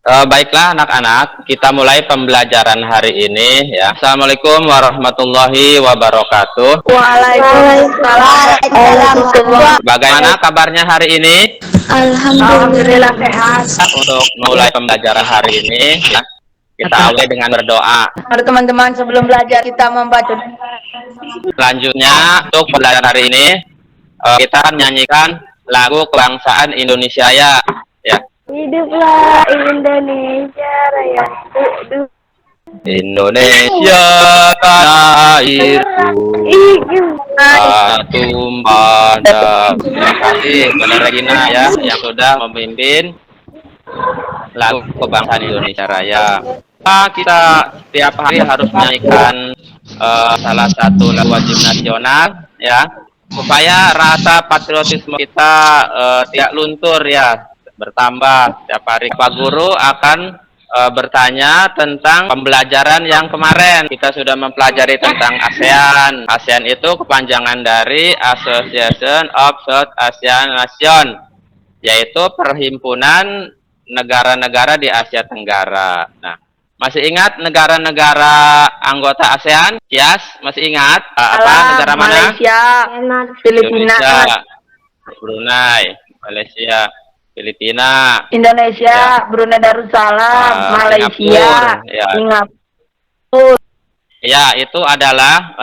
Baiklah anak-anak, kita mulai pembelajaran hari ini ya. Assalamualaikum warahmatullahi wabarakatuh. Waalaikumsalam. Bagaimana kabarnya hari ini? Alhamdulillah sehat. Untuk mulai pembelajaran hari ini ya, kita awali dengan berdoa. Mari teman-teman, sebelum belajar kita membaca. Selanjutnya untuk pembelajaran hari ini kita akan menyanyikan lagu kebangsaan Indonesia ya. Hiduplah Indonesia Raya. Indonesia tanah airku, tumpah darah. Terima kasih Bunda Regina ya yang sudah memimpin lagu kebangsaan Indonesia Raya. Kita setiap hari harus menyanyikan salah satu lagu wajib nasional ya, supaya rasa patriotisme kita tidak luntur ya, bertambah setiap hari. Pak Guru akan bertanya tentang pembelajaran yang kemarin. Kita sudah mempelajari tentang ASEAN. ASEAN itu kepanjangan dari Association of South Asian Nation, yaitu perhimpunan negara-negara di Asia Tenggara. Nah, masih ingat negara-negara anggota ASEAN? Yes, masih ingat? Apa negara mana? Malaysia, Filipina, Indonesia, Brunei, Malaysia, Filipina, Indonesia, ya. Brunei Darussalam, Malaysia, Singapura, ya. Singapura. Ya, itu adalah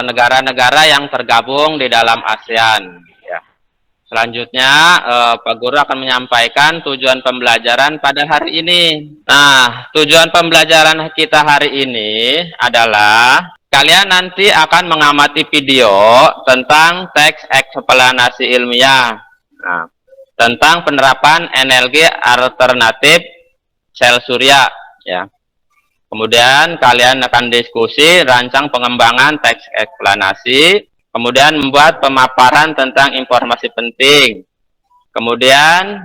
negara-negara yang tergabung di dalam ASEAN. Ya. Selanjutnya, Pak Guru akan menyampaikan tujuan pembelajaran pada hari ini. Nah, tujuan pembelajaran kita hari ini adalah kalian nanti akan mengamati video tentang teks eksplanasi ilmiah. Nah, tentang penerapan energi alternatif sel surya ya. Kemudian kalian akan diskusi rancang pengembangan teks eksplanasi, kemudian membuat pemaparan tentang informasi penting. Kemudian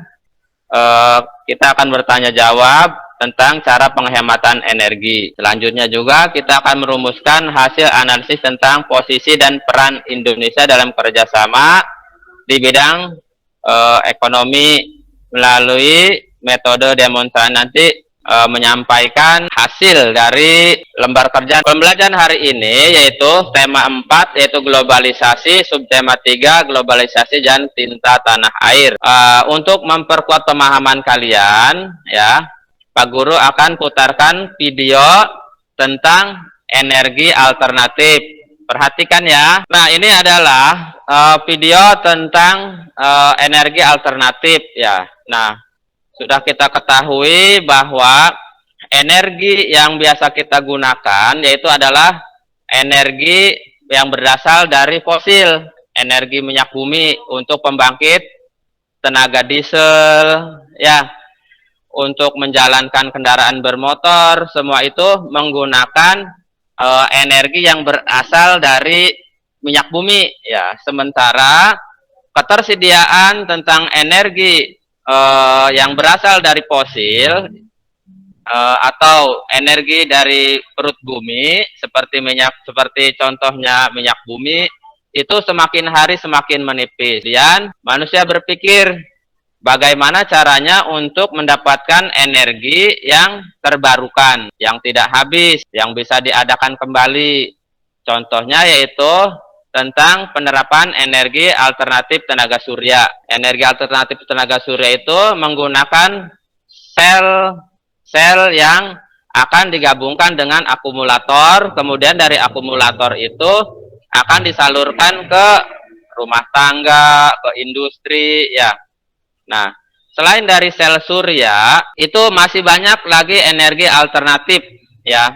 kita akan bertanya jawab tentang cara penghematan energi. Selanjutnya juga kita akan merumuskan hasil analisis tentang posisi dan peran Indonesia dalam kerjasama di bidang ekonomi melalui metode demonstrasi. Nanti menyampaikan hasil dari lembar kerja pembelajaran hari ini, yaitu tema 4 yaitu globalisasi, subtema 3 globalisasi dan tinta tanah air. Untuk memperkuat pemahaman kalian ya, Pak Guru akan putarkan video tentang energi alternatif. Perhatikan ya. Nah, ini adalah video tentang energi alternatif ya. Nah, sudah kita ketahui bahwa energi yang biasa kita gunakan yaitu adalah energi yang berasal dari fosil, energi minyak bumi untuk pembangkit tenaga diesel ya. Untuk menjalankan kendaraan bermotor, semua itu menggunakan energi yang berasal dari minyak bumi ya. Sementara ketersediaan tentang energi yang berasal dari fosil atau energi dari perut bumi seperti contohnya minyak bumi itu semakin hari semakin menipis. Dan manusia berpikir bagaimana caranya untuk mendapatkan energi yang terbarukan, yang tidak habis, yang bisa diadakan kembali. Contohnya yaitu tentang penerapan energi alternatif tenaga surya. Energi alternatif tenaga surya itu menggunakan sel yang akan digabungkan dengan akumulator, kemudian dari akumulator itu akan disalurkan ke rumah tangga, ke industri ya. Nah, selain dari sel surya, itu masih banyak lagi energi alternatif ya.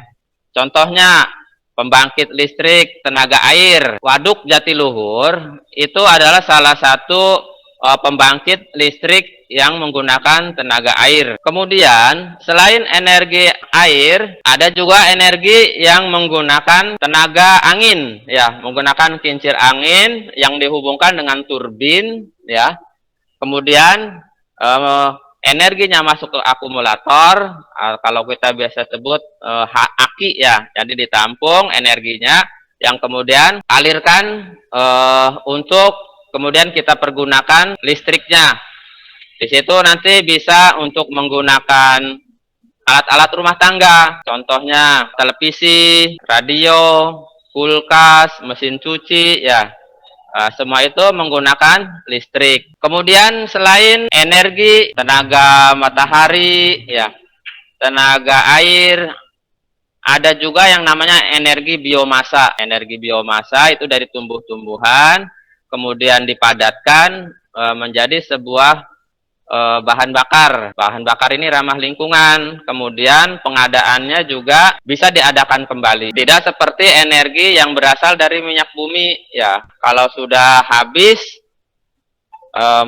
Contohnya pembangkit listrik tenaga air. Waduk Jatiluhur itu adalah salah satu pembangkit listrik yang menggunakan tenaga air. Kemudian, selain energi air, ada juga energi yang menggunakan tenaga angin ya, menggunakan kincir angin yang dihubungkan dengan turbin ya. Kemudian energinya masuk ke akumulator, kalau kita biasa sebut aki ya, jadi ditampung energinya yang kemudian alirkan untuk kemudian kita pergunakan listriknya. Di situ nanti bisa untuk menggunakan alat-alat rumah tangga, contohnya televisi, radio, kulkas, mesin cuci, ya. Semua itu menggunakan listrik. Kemudian selain energi, tenaga matahari, ya, tenaga air, ada juga yang namanya energi biomasa. Energi biomasa itu dari tumbuh-tumbuhan, kemudian dipadatkan menjadi sebuah bahan bakar. Bahan bakar ini ramah lingkungan, kemudian pengadaannya juga bisa diadakan kembali. Tidak seperti energi yang berasal dari minyak bumi, ya. Kalau sudah habis,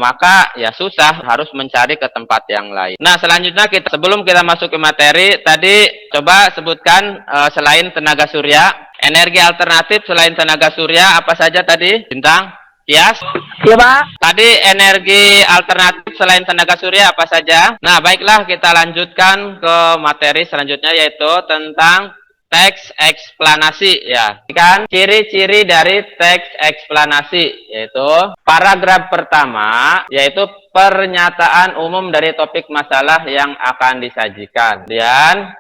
maka ya susah, harus mencari ke tempat yang lain. Nah, selanjutnya sebelum kita masuk ke materi, tadi coba sebutkan selain tenaga surya, energi alternatif selain tenaga surya apa saja tadi, Bintang? Kias? Ya, Pak. Tadi energi alternatif selain tenaga surya apa saja? Nah, baiklah kita lanjutkan ke materi selanjutnya, yaitu tentang teks eksplanasi, ya. Kan ciri-ciri dari teks eksplanasi, yaitu paragraf pertama, yaitu pernyataan umum dari topik masalah yang akan disajikan. Dan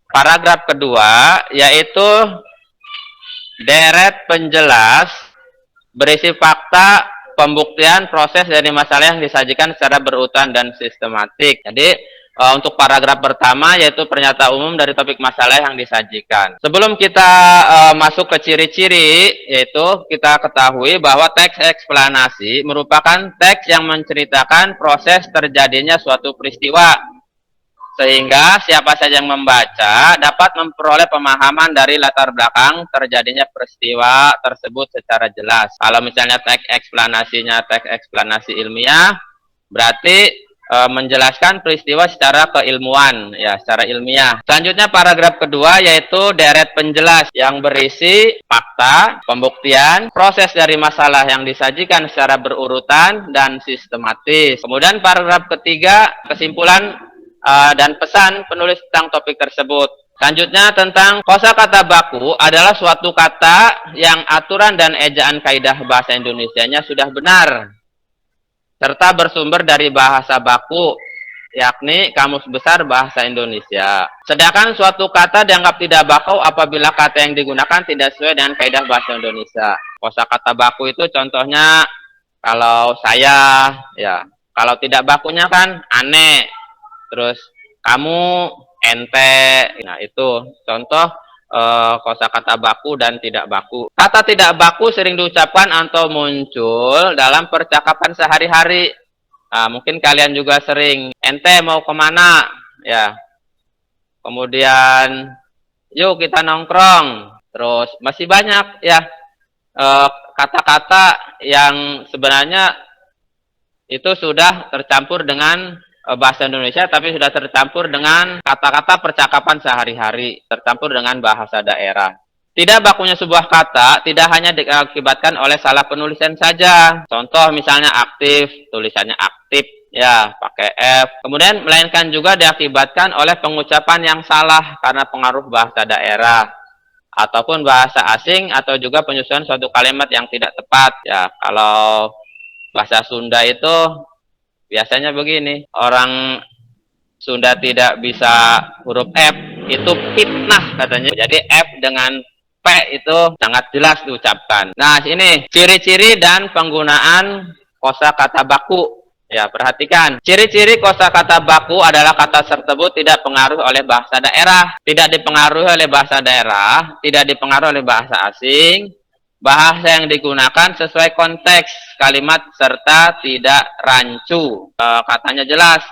paragraf kedua, yaitu deret penjelas berisi fakta, pembuktian, proses dari masalah yang disajikan secara berurutan dan sistematik. Jadi untuk paragraf pertama yaitu pernyataan umum dari topik masalah yang disajikan. Sebelum kita masuk ke ciri-ciri, yaitu kita ketahui bahwa teks eksplanasi merupakan teks yang menceritakan proses terjadinya suatu peristiwa, sehingga siapa saja yang membaca dapat memperoleh pemahaman dari latar belakang terjadinya peristiwa tersebut secara jelas. Kalau misalnya teks eksplanasinya teks eksplanasi ilmiah, berarti menjelaskan peristiwa secara keilmuan, ya, secara ilmiah. Selanjutnya paragraf kedua yaitu deret penjelas yang berisi fakta, pembuktian, proses dari masalah yang disajikan secara berurutan dan sistematis. Kemudian paragraf ketiga kesimpulan dan pesan penulis tentang topik tersebut. Selanjutnya tentang kosakata baku adalah suatu kata yang aturan dan ejaan kaidah bahasa Indonesianya sudah benar, serta bersumber dari bahasa baku, yakni Kamus Besar Bahasa Indonesia. Sedangkan suatu kata dianggap tidak baku apabila kata yang digunakan tidak sesuai dengan kaidah bahasa Indonesia. Kosakata baku itu contohnya kalau saya, ya, kalau tidak bakunya kan aneh. Terus kamu, ente, nah itu contoh kosakata baku dan tidak baku. Kata tidak baku sering diucapkan atau muncul dalam percakapan sehari-hari. Nah, mungkin kalian juga sering, ente mau kemana? Ya. Kemudian, yuk kita nongkrong. Terus masih banyak ya kata-kata yang sebenarnya itu sudah tercampur dengan bahasa Indonesia, tapi sudah tercampur dengan kata-kata percakapan sehari-hari, tercampur dengan bahasa daerah. Tidak bakunya sebuah kata tidak hanya diakibatkan oleh salah penulisan saja. Contoh misalnya aktif, tulisannya aktif, ya pakai F. Kemudian melainkan juga diakibatkan oleh pengucapan yang salah karena pengaruh bahasa daerah, ataupun bahasa asing, atau juga penyusunan suatu kalimat yang tidak tepat. Ya, kalau bahasa Sunda itu biasanya begini, orang Sunda tidak bisa huruf F, itu fitnah katanya. Jadi F dengan P itu sangat jelas diucapkan. Nah, ini ciri-ciri dan penggunaan kosakata baku. Ya, perhatikan. Ciri-ciri kosakata baku adalah kata tersebut tidak pengaruh oleh bahasa daerah, tidak dipengaruhi oleh bahasa daerah, tidak dipengaruhi oleh bahasa asing. Bahasa yang digunakan sesuai konteks kalimat serta tidak rancu. Katanya jelas,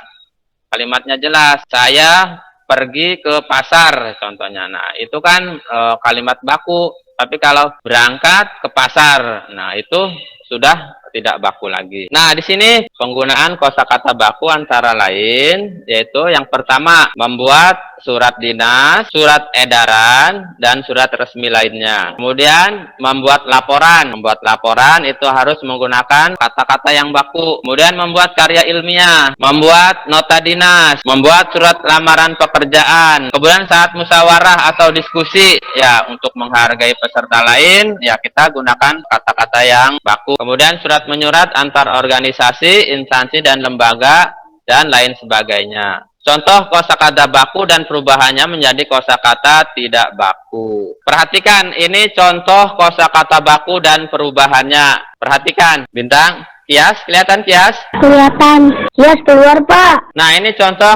kalimatnya jelas. Saya pergi ke pasar, contohnya. Nah, itu kan kalimat baku. Tapi kalau berangkat ke pasar, nah itu sudah tidak baku lagi. Nah, di sini penggunaan kosakata baku antara lain yaitu yang pertama membuat surat dinas, surat edaran, dan surat resmi lainnya. Kemudian membuat laporan. Membuat laporan itu harus menggunakan kata-kata yang baku. Kemudian membuat karya ilmiah, membuat nota dinas, membuat surat lamaran pekerjaan. Kemudian saat musyawarah atau diskusi, ya untuk menghargai peserta lain, ya kita gunakan kata-kata yang baku. Kemudian surat menyurat antar organisasi, instansi, dan lembaga dan lain sebagainya. Contoh kosakata baku dan perubahannya menjadi kosakata tidak baku. Perhatikan, ini contoh kosakata baku dan perubahannya. Perhatikan, Bintang, Kias, kelihatan Kias? Kelihatan. Yes, keluar, Pak. Nah, ini contoh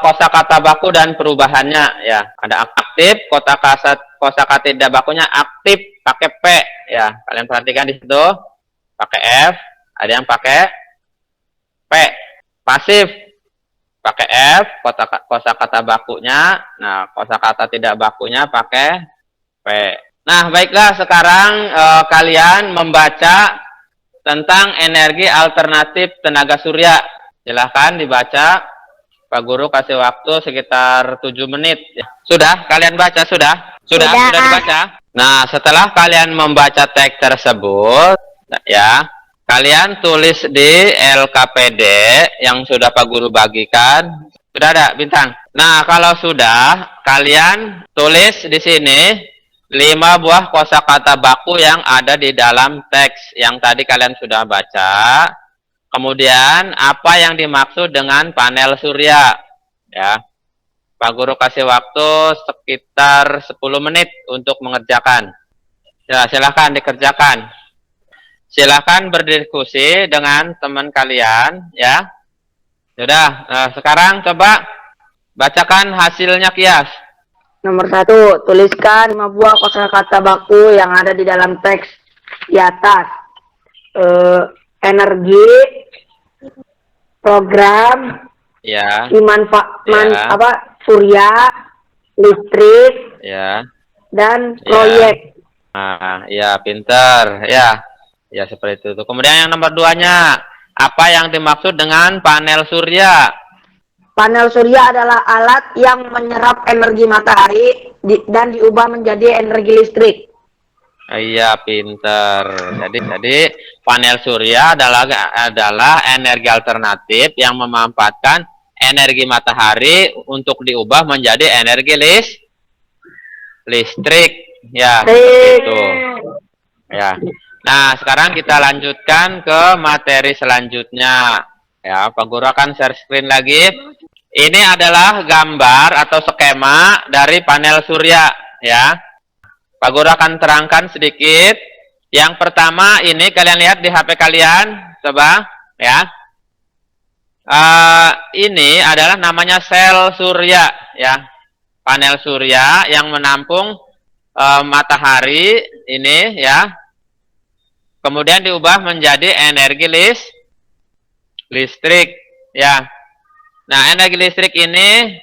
kosakata baku dan perubahannya ya. Ada aktif, kosakata tidak bakunya aktif pakai P ya. Kalian perhatikan di situ. Pakai F, ada yang pakai P. Pasif pakai F, kosakata bakunya. Nah, kosakata tidak bakunya pakai P. Nah, baiklah, sekarang kalian membaca tentang energi alternatif tenaga surya. Silahkan dibaca. Pak Guru kasih waktu sekitar 7 menit. Sudah? Kalian baca? Sudah? Sudah dibaca? Nah, setelah kalian membaca teks tersebut, ya, kalian tulis di LKPD yang sudah Pak Guru bagikan. Sudah ada, Bintang? Nah, kalau sudah, kalian tulis di sini 5 buah kosakata baku yang ada di dalam teks yang tadi kalian sudah baca. Kemudian apa yang dimaksud dengan panel surya? Ya. Pak Guru kasih waktu sekitar 10 menit untuk mengerjakan. Ya, silahkan dikerjakan. Silahkan berdiskusi dengan teman kalian, ya. Sudah, sekarang coba bacakan hasilnya, Kias. Nomor 1, tuliskan 5 buah kosakata baku yang ada di dalam teks di atas. Energi, program, Ya. surya, listrik, Ya. dan proyek. Nah, ya, pinter. Ya. Ya, seperti itu. Kemudian yang nomor 2-nya, apa yang dimaksud dengan panel surya? Panel surya adalah alat yang menyerap energi matahari dan diubah menjadi energi listrik. Iya, pinter. Jadi panel surya adalah energi alternatif yang memanfaatkan energi matahari untuk diubah menjadi energi listrik. Ya, seperti itu. Ya. Nah, sekarang kita lanjutkan ke materi selanjutnya. Ya, Pak Guru akan share screen lagi. Ini adalah gambar atau skema dari panel surya, ya. Pak Guru akan terangkan sedikit. Yang pertama ini kalian lihat di HP kalian, coba, ya. Ini adalah namanya sel surya, ya. Panel surya yang menampung matahari ini, ya. Kemudian diubah menjadi energi listrik, ya. Nah, energi listrik ini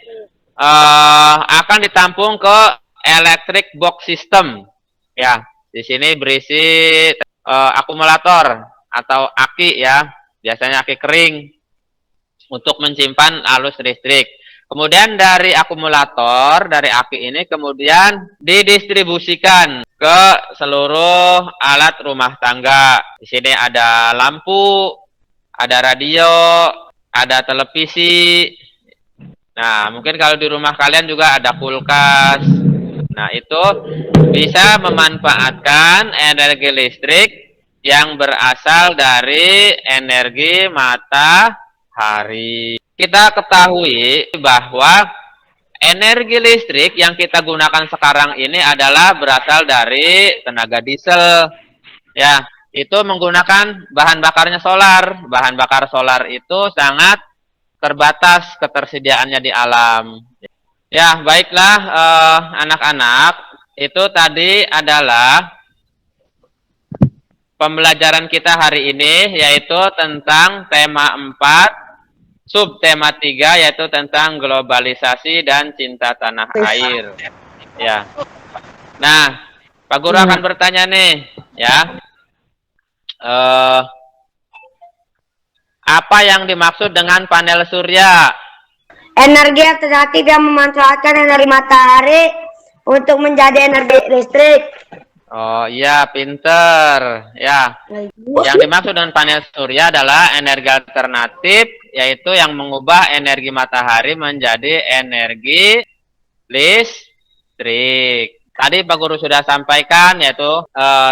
akan ditampung ke electric box system, ya. Di sini berisi akumulator atau aki, ya. Biasanya aki kering untuk menyimpan arus listrik. Kemudian dari akumulator, dari aki ini kemudian didistribusikan ke seluruh alat rumah tangga. Di sini ada lampu, ada radio, ada televisi. Nah, mungkin kalau di rumah kalian juga ada kulkas. Nah, itu bisa memanfaatkan energi listrik yang berasal dari energi matahari. Kita ketahui bahwa energi listrik yang kita gunakan sekarang ini adalah berasal dari tenaga diesel. Ya, itu menggunakan bahan bakarnya solar. Bahan bakar solar itu sangat terbatas ketersediaannya di alam. Ya, baiklah anak-anak, itu tadi adalah pembelajaran kita hari ini, yaitu tentang tema 4, subtema 3, yaitu tentang globalisasi dan cinta tanah air. Ya. Nah, Pak Guru akan bertanya nih, ya. Apa yang dimaksud dengan panel surya? Energi alternatif yang memanfaatkan energi matahari untuk menjadi energi listrik. Oh iya, pinter. Ya, yang dimaksud dengan panel surya adalah energi alternatif, yaitu yang mengubah energi matahari menjadi energi listrik. Tadi Pak Guru sudah sampaikan, yaitu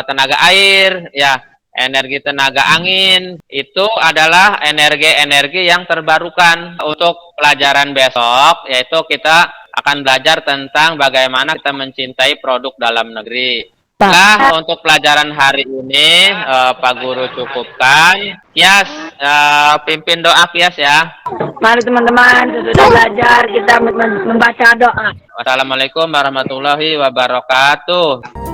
tenaga air. Ya, energi tenaga angin itu adalah energi-energi yang terbarukan. Untuk pelajaran besok, yaitu kita akan belajar tentang bagaimana kita mencintai produk dalam negeri. Nah, untuk pelajaran hari ini, Pak Guru cukupkan. Kias, pimpin doa Kias ya. Mari teman-teman, sudah belajar kita membaca doa. Wassalamualaikum warahmatullahi wabarakatuh.